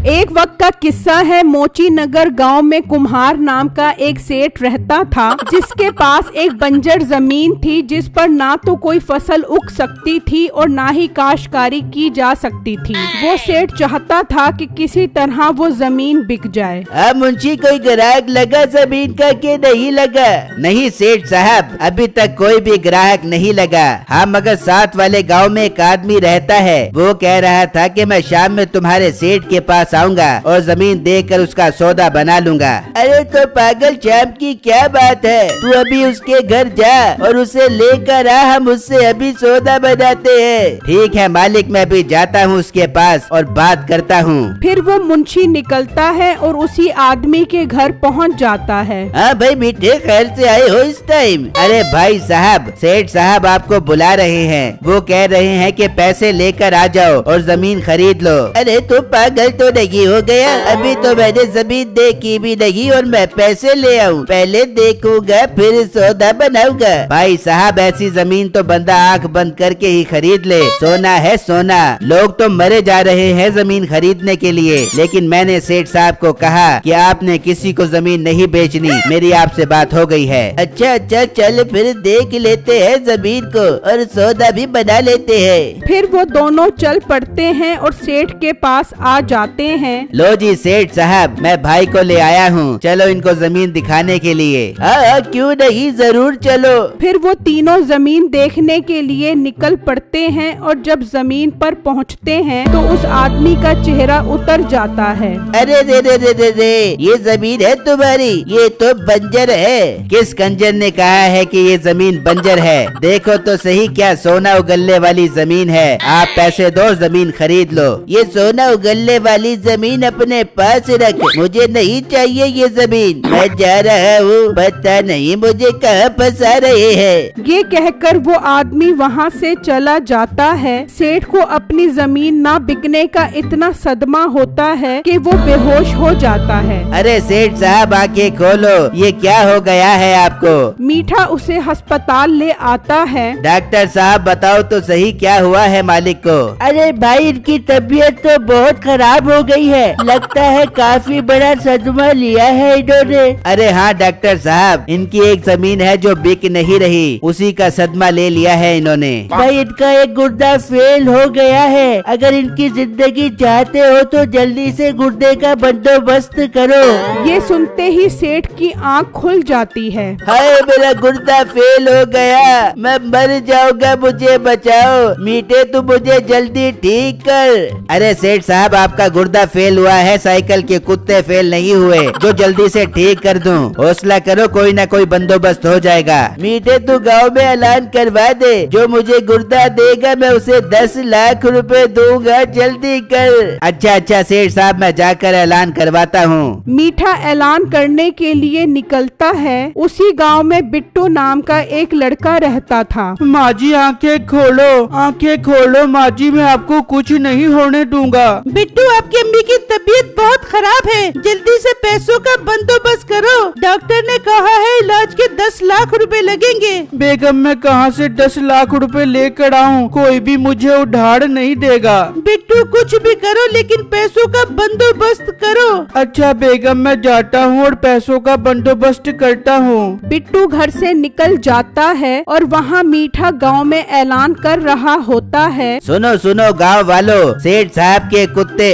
एक वक्त का किस्सा है। मोची नगर गांव में कुम्हार नाम का एक सेठ रहता था, जिसके पास एक बंजर जमीन थी जिस पर ना तो कोई फसल उग सकती थी और ना ही काश्तकारी की जा सकती थी। वो सेठ चाहता था कि किसी तरह वो जमीन बिक जाए। मुंशी, कोई ग्राहक लगा जमीन का कि नहीं लगा? नहीं सेठ साहब, अभी तक कोई भी ग्राहक नहीं लगा। हाँ, मगर साथ वाले गाँव में एक आदमी रहता है, वो कह रहा था कि मैं शाम में तुम्हारे सेठ के पास आऊंगा और जमीन देकर उसका सौदा बना लूंगा। अरे तो पागल, शाम की क्या बात है? तू अभी उसके घर जा और उसे लेकर आ, हम उससे अभी सौदा बनाते हैं। ठीक है मालिक, मैं भी जाता हूँ उसके पास और बात करता हूँ। फिर वो मुंशी निकलता है और उसी आदमी के घर पहुँच जाता है। हाँ भाई मीठे, खैर से आए हो इस टाइम? अरे भाई साहब, सेठ साहब आपको बुला रहे हैं। वो कह रहे हैं कि पैसे लेकर आ जाओ और जमीन खरीद लो। अरे तो पागल तो नहीं हो गया? अभी तो मैंने जमीन देखी भी नहीं और मैं पैसे ले आऊं? पहले देखूंगा फिर सौदा बनाऊंगा। भाई साहब, ऐसी जमीन तो बंदा आंख बंद करके ही खरीद ले। सोना है सोना। लोग तो मरे जा रहे हैं जमीन खरीदने के लिए, लेकिन मैंने सेठ साहब को कहा कि आपने किसी को जमीन नहीं बेचनी। मेरी आपसे बात हो गई है। अच्छा, चल फिर देख लेते हैं जमीन को और सौदा भी बना लेते हैं। फिर वो दोनों चल पड़ते हैं और सेठ के पास आ जाते हैं। लो जी सेठ साहब, मैं भाई को ले आया हूँ, चलो इनको जमीन दिखाने के लिए। हाँ, क्यों नहीं, जरूर चलो। फिर वो तीनों जमीन देखने के लिए निकल पड़ते हैं और जब जमीन पर पहुँचते हैं तो उस आदमी का चेहरा उतर जाता है। अरे रे, ये जमीन है तुम्हारी? ये तो बंजर है। किस कंजर ने कहा है कि ये जमीन बंजर है? देखो तो सही, क्या सोना उगलने वाली जमीन है। आप पैसे दो, जमीन खरीद लो। ये सोना उगलने वाली जमीन अपने पास रख, मुझे नहीं चाहिए ये जमीन। मैं जा रहा हूँ, पता नहीं मुझे कहाँ फंसा रहे हैं। ये कहकर वो आदमी वहाँ से चला जाता है। सेठ को अपनी जमीन ना बिकने का इतना सदमा होता है कि वो बेहोश हो जाता है। अरे सेठ साहब, आंखें खोलो, ये क्या हो गया है आपको? मीठा उसे अस्पताल ले आता है। डॉक्टर साहब बताओ तो सही, क्या हुआ है मालिक को? अरे भाई, इनकी तबीयत तो बहुत खराब हो गई है, लगता है काफी बड़ा सदमा लिया है इन्होंने। अरे हाँ डॉक्टर साहब, इनकी एक जमीन है जो बिक नहीं रही, उसी का सदमा ले लिया है इन्होंने। भाई, इनका एक गुर्दा फेल हो गया है। अगर इनकी जिंदगी चाहते हो तो जल्दी से गुर्दे का बंदोबस्त करो। ये सुनते ही सेठ की आँख खुल जाती है। हाय, मेरा गुर्दा फेल हो गया, मैं मर जाऊंगा, मुझे बचाओ। मीठे, तू मुझे जल्दी ठीक कर। अरे सेठ साहब, आपका गुर्दा फेल हुआ है, साइकिल के कुत्ते फेल नहीं हुए जो जल्दी से ठीक कर दूं। हौसला करो, कोई ना कोई बंदोबस्त हो जाएगा। मीठे, तू गांव में ऐलान करवा दे, जो मुझे गुर्दा देगा मैं उसे 10 लाख रुपए दूंगा, जल्दी कर। अच्छा सेठ साहब, मैं जाकर ऐलान करवाता हूँ। मीठा ऐलान करने के लिए निकलता है। उसी गांव में बिट्टू नाम का एक लड़का रहता था। माँ जी, आंखें खोलो माँ जी, मैं आपको कुछ नहीं होने दूंगा। बिट्टू, आपकी अम्मी की तबीयत बहुत खराब है, जल्दी से पैसों का बंदोबस्त करो। डॉक्टर ने कहा है इलाज के 10 लाख रुपए लगेंगे। बेगम, मैं कहाँ से 10 लाख रुपए लेकर आऊँ? कोई भी मुझे उधार नहीं देगा। बिट्टू, कुछ भी करो लेकिन पैसों का बंदोबस्त करो। अच्छा बेगम, मैं जाता हूँ और पैसों का बंदोबस्त करता हूँ। बिट्टू घर से निकल जाता है और वहाँ मीठा गांव में ऐलान कर रहा होता है। सुनो गांव वालों, सेठ साहब के कुत्ते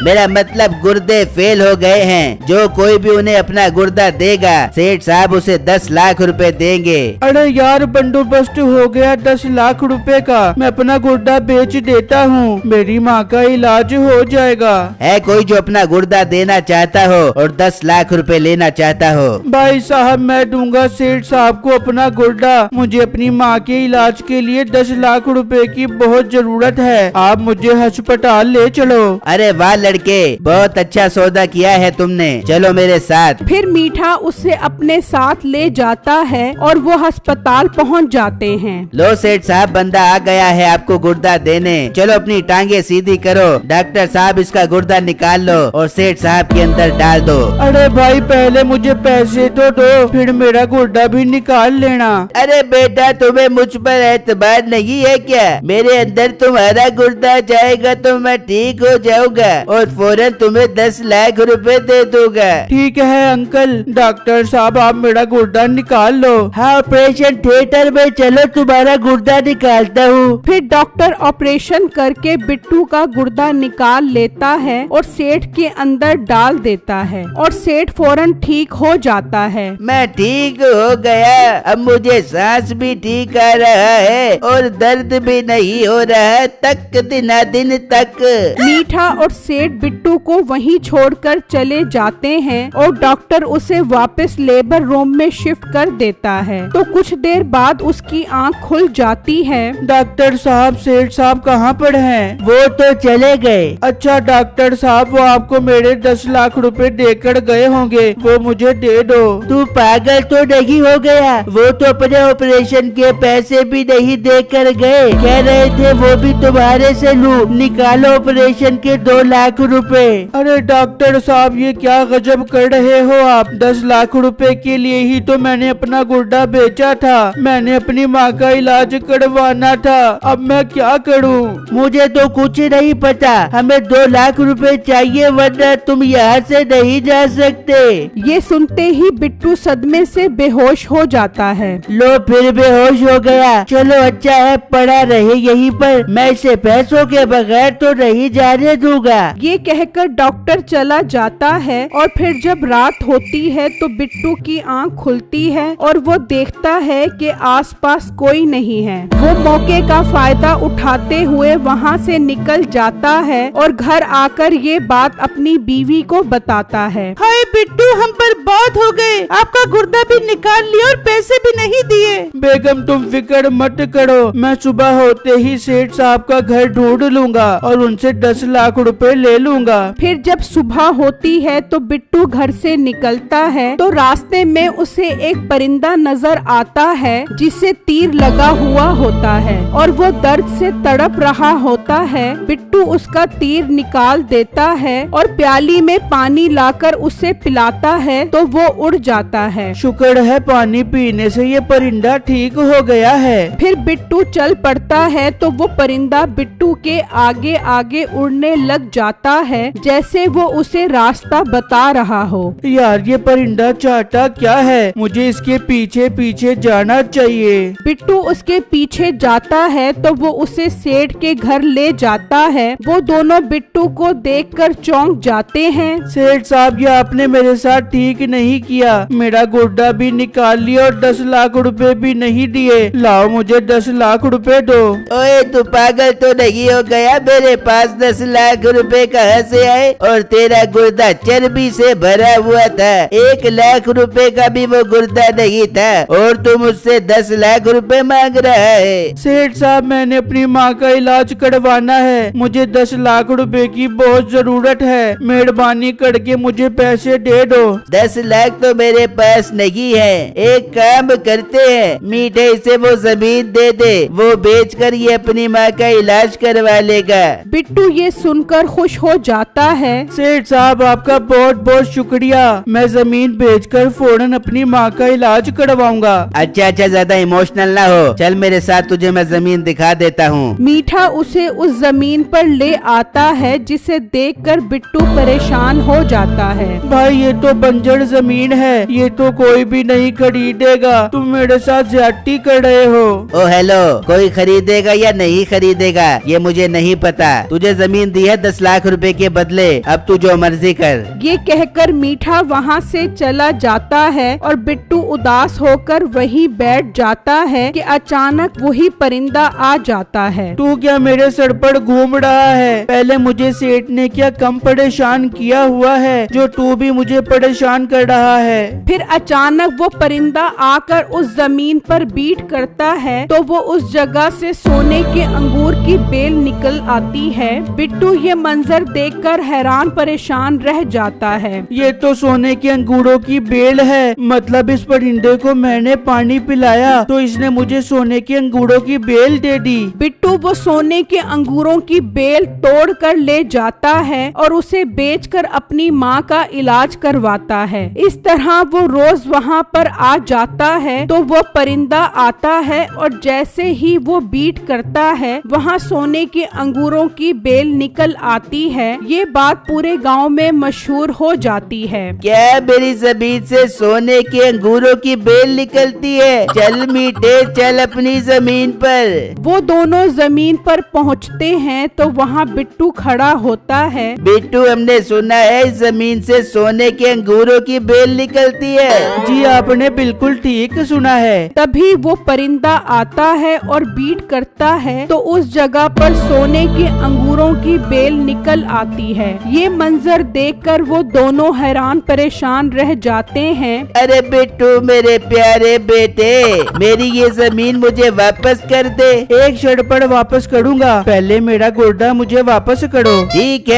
मेरा मतलब गुर्दे फेल हो गए हैं। जो कोई भी उन्हें अपना गुर्दा देगा, सेठ साहब उसे 10 लाख रुपए देंगे। अरे यार, बंदोबस्त हो गया 10 लाख रुपए का, मैं अपना गुर्दा बेच देता हूँ, मेरी माँ का इलाज हो जाएगा। है कोई जो अपना गुर्दा देना चाहता हो और 10 लाख रुपए लेना चाहता हो? भाई साहब, मैं दूंगा सेठ साहब को अपना गुर्दा। मुझे अपनी माँ के इलाज के लिए 10 लाख रुपए की बहुत जरूरत है, आप मुझे अस्पताल ले चलो। अरे वाह वाह लड़के, बहुत अच्छा सौदा किया है तुमने, चलो मेरे साथ। फिर मीठा उसे अपने साथ ले जाता है और वो अस्पताल पहुंच जाते हैं। लो सेठ साहब, बंदा आ गया है आपको गुर्दा देने, चलो अपनी टांगे सीधी करो। डॉक्टर साहब इसका गुर्दा निकाल लो और सेठ साहब के अंदर डाल दो। अरे भाई पहले मुझे पैसे तो दो, फिर मेरा गुर्दा भी निकाल लेना। अरे बेटा, तुम्हें मुझ पर एतबार नहीं है क्या? मेरे अंदर तुम्हारा गुर्दा जाएगा तो मैं ठीक हो जाऊंगा और फौरन तुम्हें 10 लाख रुपए दे दूंगा। ठीक है अंकल, डॉक्टर साहब आप मेरा गुर्दा निकाल लो। हाँ, ऑपरेशन थिएटर में चलो, तुम्हारा गुर्दा निकालता हूँ। फिर डॉक्टर ऑपरेशन करके बिट्टू का गुर्दा निकाल लेता है और सेठ के अंदर डाल देता है और सेठ फौरन ठीक हो जाता है। मैं ठीक हो गया, अब मुझे सांस भी ठीक आ रहा है और दर्द भी नहीं हो रहा तक दिन तक। मीठा और सेठ बिट्टू को वहीं छोड़कर चले जाते हैं और डॉक्टर उसे वापस लेबर रूम में शिफ्ट कर देता है। तो कुछ देर बाद उसकी आंख खुल जाती है। डॉक्टर साहब, सेठ साहब कहाँ पर हैं? वो तो चले गए। अच्छा डॉक्टर साहब, वो आपको मेरे 10 लाख रुपए देकर गए होंगे, वो मुझे दे दो। तू पागल तो नहीं हो गया? वो तो अपने ऑपरेशन के पैसे भी नहीं देकर गए, कह रहे थे वो भी तुम्हारे से लूं, निकालो ऑपरेशन के 2 लाख रुपए। अरे डॉक्टर साहब, ये क्या गजब कर रहे हो आप? 10 लाख रुपए के लिए ही तो मैंने अपना गुर्दा बेचा था, मैंने अपनी माँ का इलाज करवाना था, अब मैं क्या करूं? मुझे तो कुछ नहीं पता, हमें 2 लाख रुपए चाहिए वरना तुम यहाँ से नहीं जा सकते। ये सुनते ही बिट्टू सदमे से बेहोश हो जाता है। लो फिर बेहोश हो गया, चलो अच्छा है पड़ा रहे यहीं पर, मैं इसे पैसों के बगैर तो नहीं जाने दूंगा। ये कहकर डॉक्टर चला जाता है और फिर जब रात होती है तो बिट्टू की आंख खुलती है और वो देखता है कि आसपास कोई नहीं है। वो मौके का फायदा उठाते हुए वहाँ से निकल जाता है और घर आकर ये बात अपनी बीवी को बताता है। हाय बिट्टू, हम बर्बाद हो गए, आपका गुर्दा भी निकाल लिया और पैसे भी नहीं दिए। बेगम तुम फिक्र मत करो, मैं सुबह होते ही सेठ साहब का घर ढूंढ लूंगा और उनसे 10 लाख रुपए ले लूंगा। फिर जब सुबह होती है तो बिट्टू घर से निकलता है तो रास्ते में उसे एक परिंदा नजर आता है जिसे तीर लगा हुआ होता है और वो दर्द से तड़प रहा होता है। बिट्टू उसका तीर निकाल देता है और प्याली में पानी लाकर उसे पिलाता है तो वो उड़ जाता है। शुक्र है पानी पीने से ये परिंदा ठीक हो गया है। फिर बिट्टू चल पड़ता है तो वो परिंदा बिट्टू के आगे आगे उड़ने लग जाता है जैसे वो उसे रास्ता बता रहा हो। यार ये परिंदा चाहता क्या है, मुझे इसके पीछे पीछे जाना चाहिए। बिट्टू उसके पीछे जाता है तो वो उसे सेठ के घर ले जाता है। वो दोनों बिट्टू को देखकर चौंक जाते हैं। सेठ साहब, ये आपने मेरे साथ ठीक नहीं किया, मेरा गुर्दा भी निकाल लिया और 10 लाख रुपए भी नहीं दिए। लाओ मुझे 10 लाख रुपए दो। ओए तू पागल तो नहीं हो गया? मेरे पास 10 लाख रुपए कहाँ से आए? और तेरा गुर्दा चर्बी से भरा हुआ था, 1 लाख रुपए का भी वो गुर्दा नहीं था और तुम मुझसे 10 लाख रुपए मांग रहा है। सेठ साहब, मैंने अपनी माँ का इलाज करवाना है, मुझे 10 लाख रुपए की बहुत जरूरत है, मेहरबानी करके मुझे पैसे दे दो। 10 लाख तो मेरे पास नहीं है, एक काम करते हैं, मीठे से वो जमीन दे दे, वो बेचकर ये अपनी माँ का इलाज करवा लेगा। बिट्टू ये सुनकर खुश हो जाता है। सेठ साहब, आपका बहुत बहुत शुक्रिया, मैं जमीन बेचकर फौरन अपनी माँ का इलाज करवाऊंगा। अच्छा, ज्यादा इमोशनल ना हो, चल मेरे साथ, तुझे मैं जमीन दिखा देता हूँ। मीठा उसे उस जमीन पर ले आता है जिसे देखकर बिट्टू परेशान हो जाता है। भाई ये तो बंजर जमीन है, ये तो कोई भी नहीं खरीदेगा, तुम मेरे साथ ज्यादती कर रहे हो। ओ हेलो, कोई खरीदेगा या नहीं खरीदेगा ये मुझे नहीं पता, तुझे जमीन दी है 10 लाख रुपए के बदले, अब तू जो मर्जी कर। ये कहकर मीठा वहाँ से चला जाता है और बिट्टू उदास होकर वहीं बैठ जाता है कि अचानक वही परिंदा आ जाता है। तू क्या मेरे सर पर घूम रहा है? पहले मुझे सेठ ने क्या कम परेशान किया हुआ है जो तू भी मुझे परेशान कर रहा है? फिर अचानक वो परिंदा आकर उस जमीन पर बीट करता है तो वो उस जगह से सोने के अंगूर की बेल निकल आती है। बिट्टू ये मंजर देखकर हैरान परेशान रह जाता है। ये तो सोने के अंगूरों की बेल है, मतलब इस परिंदे को मैंने पानी पिलाया तो इसने मुझे सोने के अंगूरों की बेल दे दी। बिट्टू वो सोने के अंगूरों की बेल तोड़ कर ले जाता है और उसे बेचकर अपनी माँ का इलाज करवाता है। इस तरह वो रोज वहाँ पर आ जाता है तो वो परिंदा आता है और जैसे ही वो बीट करता है वहाँ सोने के अंगूरों की बेल निकल आती है। ये बात पूरे गांव में मशहूर हो जाती है। क्या मेरी जमीन से सोने के अंगूरों की बेल निकलती है? चल मीठे चल अपनी जमीन पर। वो दोनों जमीन पर पहुँचते हैं तो वहाँ बिट्टू खड़ा होता है। बिट्टू, हमने सुना है इस जमीन से सोने के अंगूरों की बेल निकलती है। जी आपने बिल्कुल ठीक सुना है। तभी वो परिंदा आता है और बीट करता है तो उस जगह पर सोने के अंगूरों की बेल निकल आती है। ये मंजर देखकर वो दोनों हैरान परेशान रह जाते हैं। अरे बिट्टू मेरे प्यारे बेटे, मेरी ये जमीन मुझे वापस कर दे। एक क्षण वापस करूँगा, पहले मेरा गुर्दा मुझे वापस करो। ठीक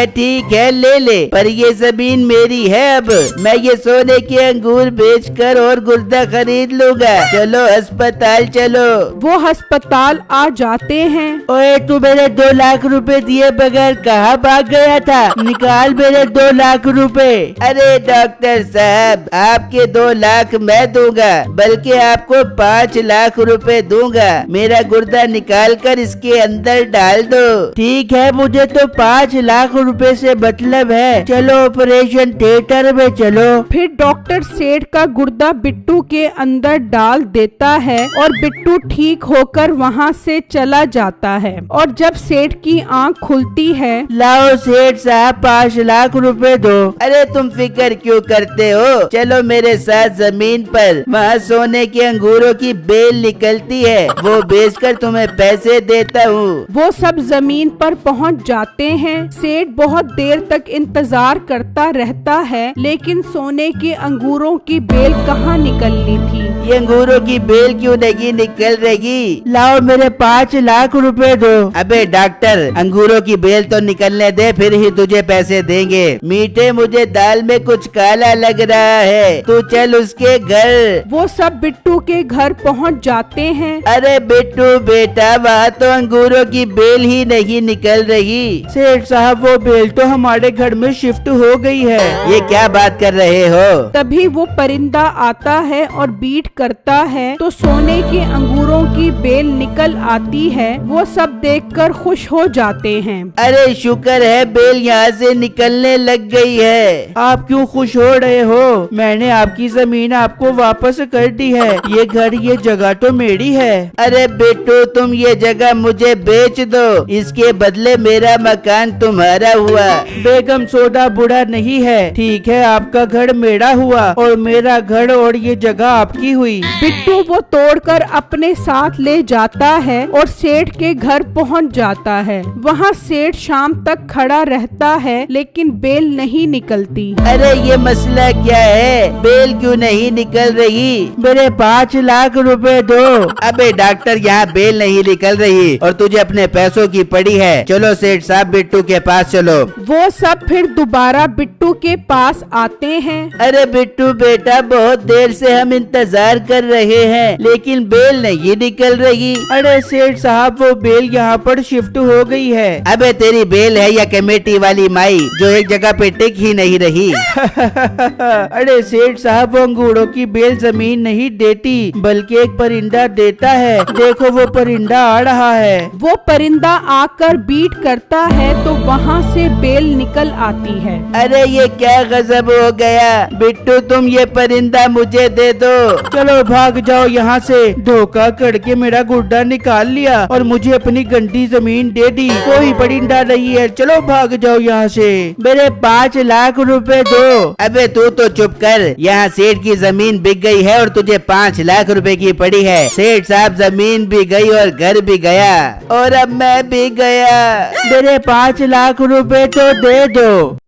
है ले ले, पर ये जमीन मेरी है। अब मैं ये सोने के अंगूर बेचकर और गुर्दा खरीद लूंगा। चलो अस्पताल चलो। वो अस्पताल आ जाते हैं। ओए तू मेरे 2 लाख रुपए दिए बगैर कहाँ भाग गया था? निकाल मेरे 2 लाख रुपए। अरे डॉक्टर साहब, आपके 2 लाख मैं दूंगा, बल्कि आपको 5 लाख रुपए दूंगा। मेरा गुर्दा निकाल कर इसके अंदर डाल दो। ठीक है, मुझे तो 5 लाख रुपए से मतलब है। चलो ऑपरेशन थिएटर में चलो। फिर डॉक्टर सेठ का गुर्दा बिट्टू के अंदर डाल देता है और बिट्टू ठीक होकर वहाँ से चला जाता है। और जब सेठ की आँख खुलती है, लाओ सेठ साहब 5 लाख रुपए दो। अरे तुम फिक्र क्यों करते हो? चलो मेरे साथ जमीन पर, वहाँ सोने के अंगूरों की बेल निकलती है, वो बेचकर तुम्हें पैसे देता हूँ। वो सब जमीन पर पहुँच जाते हैं। सेठ बहुत देर तक इंतजार करता रहता है, लेकिन सोने के अंगूरों की बेल कहाँ निकलनी थी। ये अंगूरों की बेल क्यों नहीं निकल रही? लाओ मेरे 5 लाख रुपए दो। अबे डॉक्टर, अंगूरों की बेल तो निकलने दे, फिर ही तुझे पैसे देंगे। मीठे, मुझे दाल में कुछ काला लग रहा है, तू चल उसके घर। वो सब बिट्टू के घर पहुँच जाते हैं। अरे बिट्टू बेटा, वहाँ तो अंगूरों की बेल ही नहीं निकल रही। सेठ साहब वो बेल तो हमारे घर में शिफ्ट हो गई है। ये क्या बात कर रहे हो? तभी वो परिंदा आता है और बीट करता है तो सोने के अंगूरों की बेल निकल आती है। वो सब देखकर खुश हो जाते हैं। अरे शुक्र है बेल यहाँ से निकलने लग गई है। आप क्यों खुश हो रहे हो? मैंने आपकी जमीन आपको वापस कर दी है। ये घर, ये जगह तो मेरी है। अरे बेटू, तुम ये जगह मुझे बेच दो, इसके बदले मेरा मकान तुम्हारा हुआ। बेगम सौदा बुरा नहीं है, ठीक है, आपका घर मेरा हुआ और मेरा घर और ये जगह आपकी हुई। बिट्टू वो तोड़कर अपने साथ ले जाता है और सेठ के घर पहुंच जाता है। वहाँ सेठ शाम तक खड़ा रहता है, लेकिन बेल नहीं निकलती। अरे ये मसला क्या है? बेल क्यों नहीं निकल रही? मेरे 5 लाख रुपए दो। अबे डॉक्टर, यहाँ बेल नहीं निकल रही और तुझे अपने पैसों की पड़ी है। चलो सेठ साहब, बिट्टू के पास चलो। वो सब फिर दोबारा बिट्टू के पास आते हैं। अरे बिट्टू बेटा, बहुत देर से हम इंतजार कर रहे हैं, लेकिन बेल नहीं निकल रही। अरे सेठ साहब, वो बेल यहाँ पर शिफ्ट हो गई है। अबे तेरी बेल है या कमेटी वाली माई जो एक जगह पे टिक ही नहीं रही? अरे सेठ साहब, वो अंगूरों की बेल जमीन नहीं देती, बल्कि एक परिंदा देता है। देखो वो परिंदा आ रहा है। वो परिंदा आकर बीट करता है तो वहाँ से बेल निकल आती है। अरे ये क्या गजब हो गया? बिट्टू, तुम ये परिंदा मुझे दे दो। चलो भाग जाओ यहाँ से। धोखा करके मेरा गुर्दा निकाल लिया और मुझे अपनी गंदी जमीन दे दी। कोई परिंदा नहीं है, चलो भाग जाओ यहाँ से। मेरे 5 लाख रुपए दो। अबे तू तो चुप कर। यहाँ सेठ की जमीन बिक गई है और तुझे 5 लाख रुपए की पड़ी है। सेठ साहब, जमीन भी गई और घर भी गया और अब मैं भी गया। मेरे 5 लाख रुपए तो दे दो।